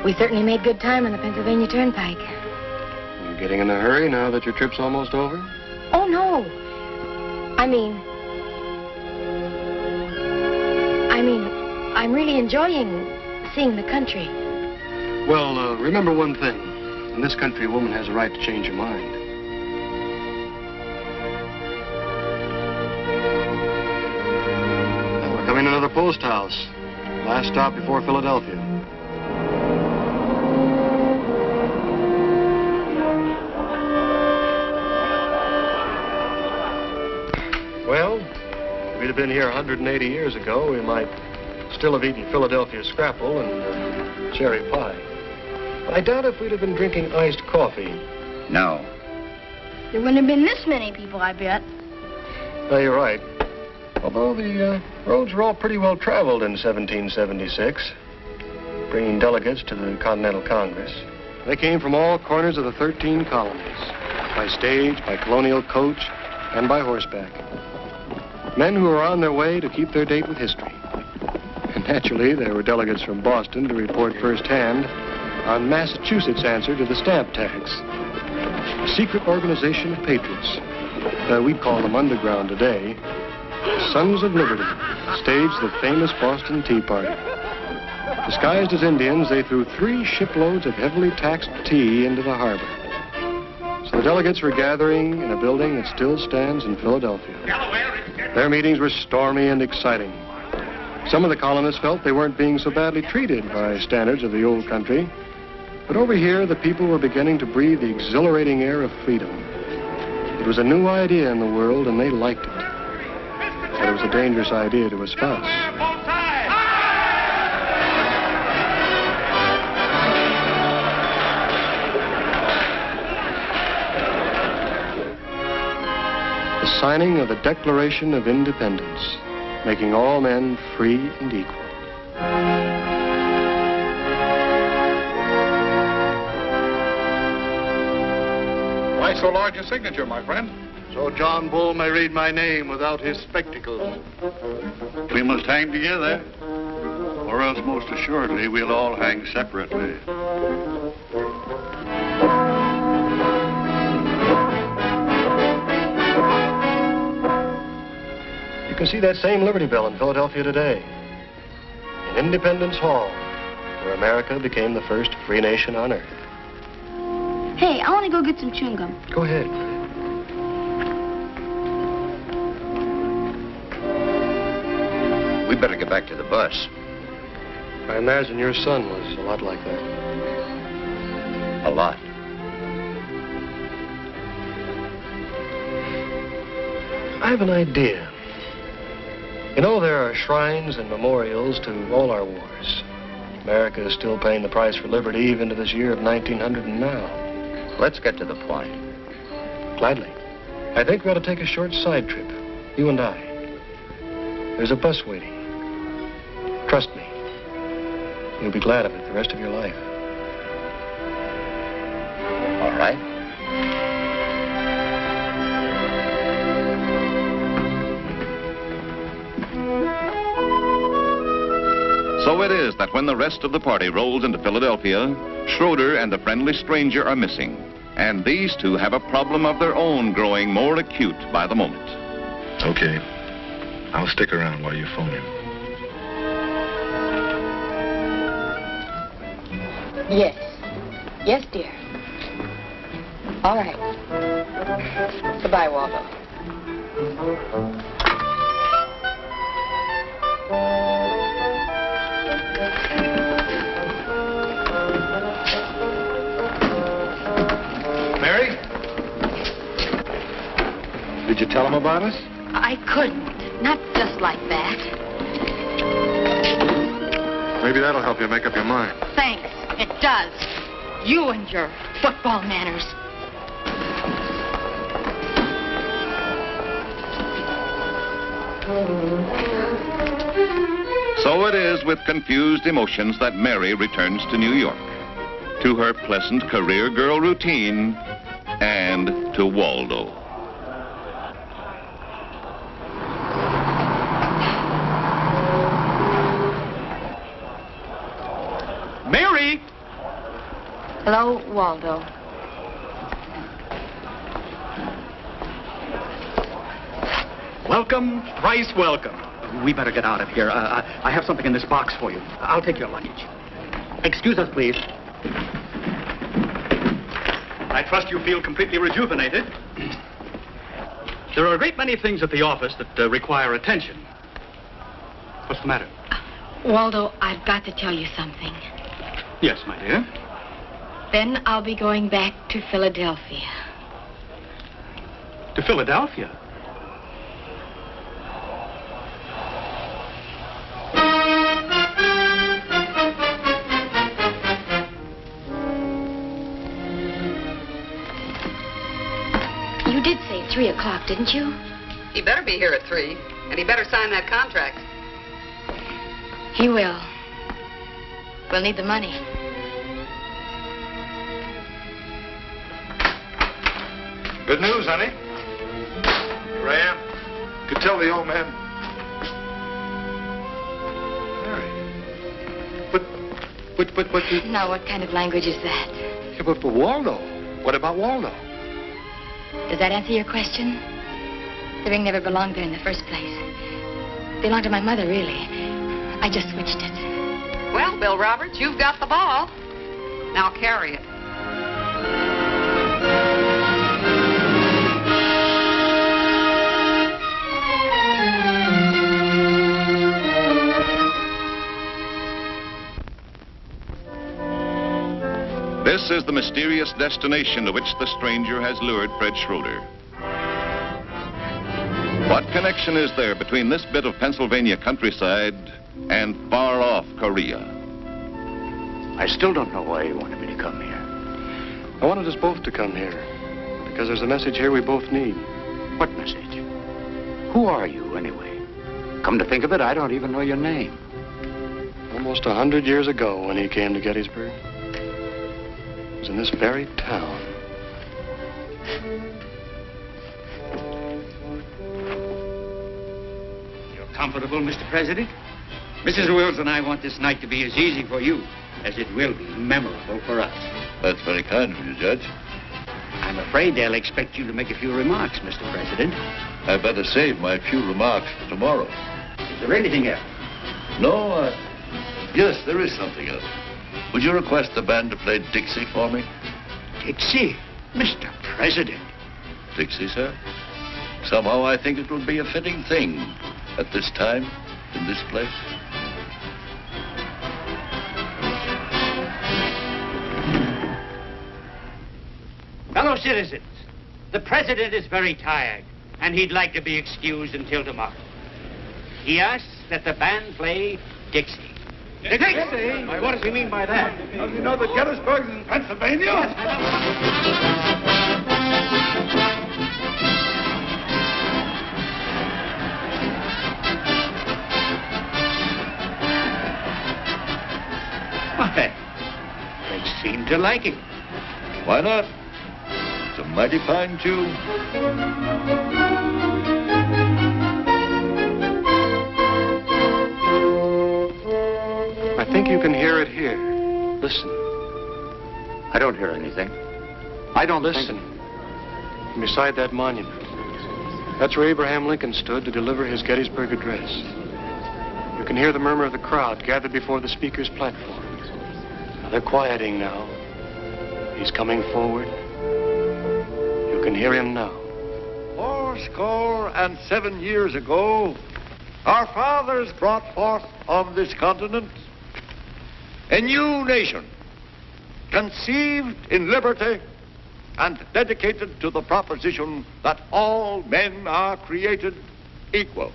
We certainly made good time on the Pennsylvania Turnpike. You getting in a hurry now that your trip's almost over? Oh, no. I mean, I'm really enjoying seeing the country. Well, remember one thing. In this country, a woman has a right to change her mind. Well, we're coming to another post house. Last stop before Philadelphia. Well, if we'd have been here 180 years ago, we might still have eaten Philadelphia scrapple and cherry pie. But I doubt if we'd have been drinking iced coffee. No. There wouldn't have been this many people, I bet. No, you're right. Although the roads were all pretty well traveled in 1776, bringing delegates to the Continental Congress. They came from all corners of the 13 colonies, by stage, by colonial coach, and by horseback. Men who were on their way to keep their date with history. And naturally, there were delegates from Boston to report firsthand on Massachusetts' answer to the stamp tax. A secret organization of patriots. We'd call them underground today. Sons of Liberty staged the famous Boston Tea Party. Disguised as Indians, they threw 3 shiploads of heavily taxed tea into the harbor. So the delegates were gathering in a building that still stands in Philadelphia. Their meetings were stormy and exciting. Some of the colonists felt they weren't being so badly treated by standards of the old country. But over here, the people were beginning to breathe the exhilarating air of freedom. It was a new idea in the world, and they liked it. But it was a dangerous idea to espouse. The signing of the Declaration of Independence, making all men free and equal. Why so large a signature, my friend? So John Bull may read my name without his spectacles. We must hang together, or else most assuredly we'll all hang separately. You can see that same Liberty Bell in Philadelphia today. In Independence Hall, where America became the first free nation on earth. Hey, I want to go get some chewing gum. Go ahead. We better get back to the bus. I imagine your son was a lot like that. A lot. I have an idea. You know, there are shrines and memorials to all our wars. America is still paying the price for liberty even to this year of 1900 and now. Let's get to the point. Gladly. I think we ought to take a short side trip, you and I. There's a bus waiting. Trust me. You'll be glad of it the rest of your life. All right. So it is that when the rest of the party rolls into Philadelphia, Schroeder and the friendly stranger are missing. And these two have a problem of their own growing more acute by the moment. Okay. I'll stick around while you phone him. Yes. Yes, dear. All right. Goodbye, Waldo. Mary? Did you tell him about us? I couldn't. Not just like that. Maybe that'll help you make up your mind. Thanks. It does. You and your football manners. So it is with confused emotions that Mary returns to New York, to her pleasant career girl routine, and to Waldo. Mary! Hello, Waldo. Welcome, thrice welcome. We better get out of here. I have something in this box for you. I'll take your luggage. Excuse us, please. I trust you feel completely rejuvenated. There are a great many things at the office that require attention. What's the matter? Waldo, I've got to tell you something. Yes, my dear. Then I'll be going back to Philadelphia. To Philadelphia? You did say 3 o'clock, didn't you? He better be here at 3, and he better sign that contract. He will. We'll need the money. Good news, honey. Here I am. Could tell the old man. Mary. Now, what kind of language is that? Yeah, but for Waldo. What about Waldo? Does that answer your question? The ring never belonged there in the first place. It belonged to my mother, really. I just switched it. Well, Bill Roberts, you've got the ball. Now carry it. This is the mysterious destination to which the stranger has lured Fred Schroeder. What connection is there between this bit of Pennsylvania countryside and far-off Korea? I still don't know why you wanted me to come here. I wanted us both to come here, because there's a message here we both need. What message? Who are you, anyway? Come to think of it, I don't even know your name. Almost 100 years ago, when he came to Gettysburg, it was in this very town. You're comfortable, Mr. President? Mrs. Wills and I want this night to be as easy for you as it will be memorable for us. That's very kind of you, Judge. I'm afraid they'll expect you to make a few remarks, Mr. President. I better save my few remarks for tomorrow. Is there anything else? No, yes, there is something else. Would you request the band to play Dixie for me? Dixie? Mr. President. Dixie, sir? Somehow I think it would be a fitting thing at this time, in this place. Fellow citizens, the president is very tired, and he'd like to be excused until tomorrow. He asks that the band play Dixie. Dixie? Why, what does he mean by that? Don't you know that Gettysburg's in Pennsylvania? Why, they seem to like it. Why not? It's a mighty fine tune. I think you can hear it here. Listen. I don't hear anything. I don't Listen. Beside that monument. That's where Abraham Lincoln stood to deliver his Gettysburg Address. You can hear the murmur of the crowd gathered before the speaker's platform. Now, they're quieting now. He's coming forward. You can hear him now. 87 years ago, our fathers brought forth on this continent a new nation, conceived in liberty and dedicated to the proposition that all men are created equal.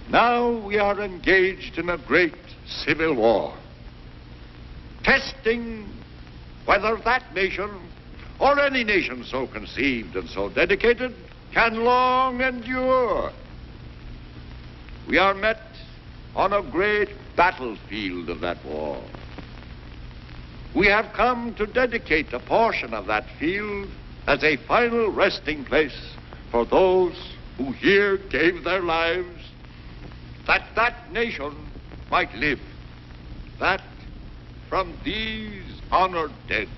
Now we are engaged in a great civil war, testing whether that nation, or any nation so conceived and so dedicated, can long endure. We are met on a great battlefield of that war. We have come to dedicate a portion of that field as a final resting place for those who here gave their lives that that nation might live, that from these honored dead,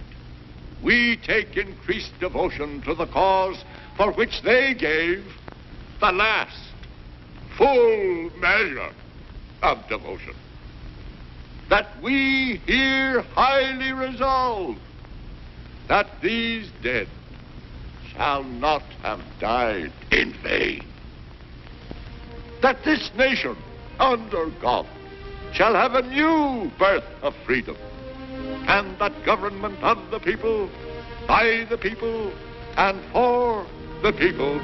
we take increased devotion to the cause for which they gave the last full measure of devotion. That we here highly resolve that these dead shall not have died in vain. That this nation, under God, shall have a new birth of freedom, and that government of the people, by the people, and for the people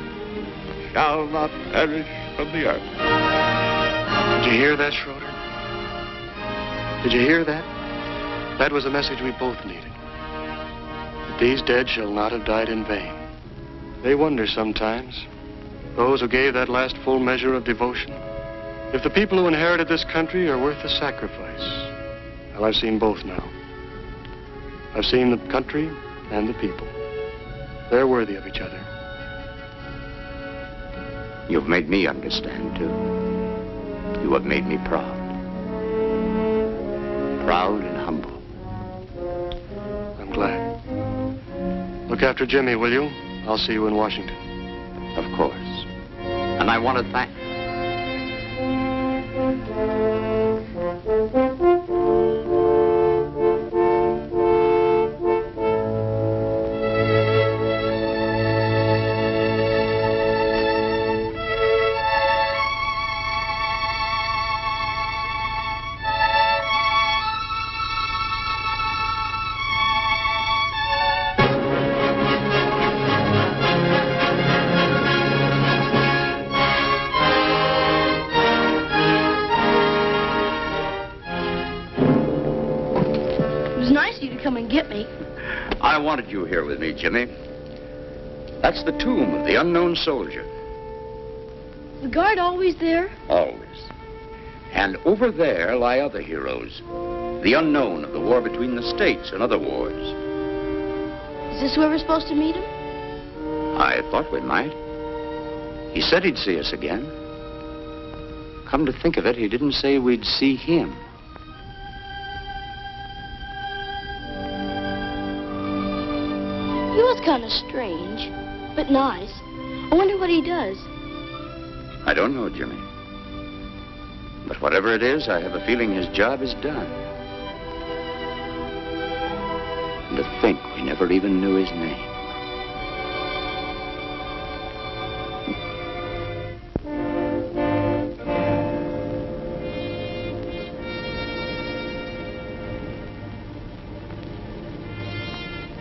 shall not perish from the earth. Did you hear that, Schroeder? Did you hear that? That was the message we both needed. That these dead shall not have died in vain. They wonder sometimes, those who gave that last full measure of devotion, if the people who inherited this country are worth the sacrifice. Well, I've seen both now. I've seen the country and the people. They're worthy of each other. You've made me understand, too. You have made me proud. Proud and humble. I'm glad. Look after Jimmy, will you? I'll see you in Washington. Of course. And I want to thank... I wanted you here with me, Jimmy. That's the tomb of the unknown soldier. The guard always there? Always. And over there lie other heroes. The unknown of the war between the states and other wars. Is this where we're supposed to meet him? I thought we might. He said he'd see us again. Come to think of it, he didn't say we'd see him. He was kind of strange, but nice. I wonder what he does. I don't know, Jimmy. But whatever it is, I have a feeling his job is done. And to think we never even knew his name.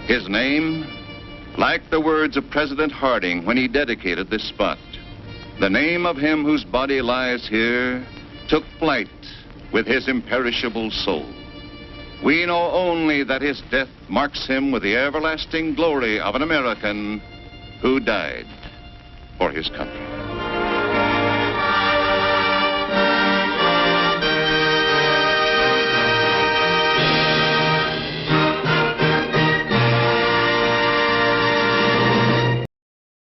His name, like the words of President Harding when he dedicated this spot, the name of him whose body lies here took flight with his imperishable soul. We know only that his death marks him with the everlasting glory of an American who died for his country.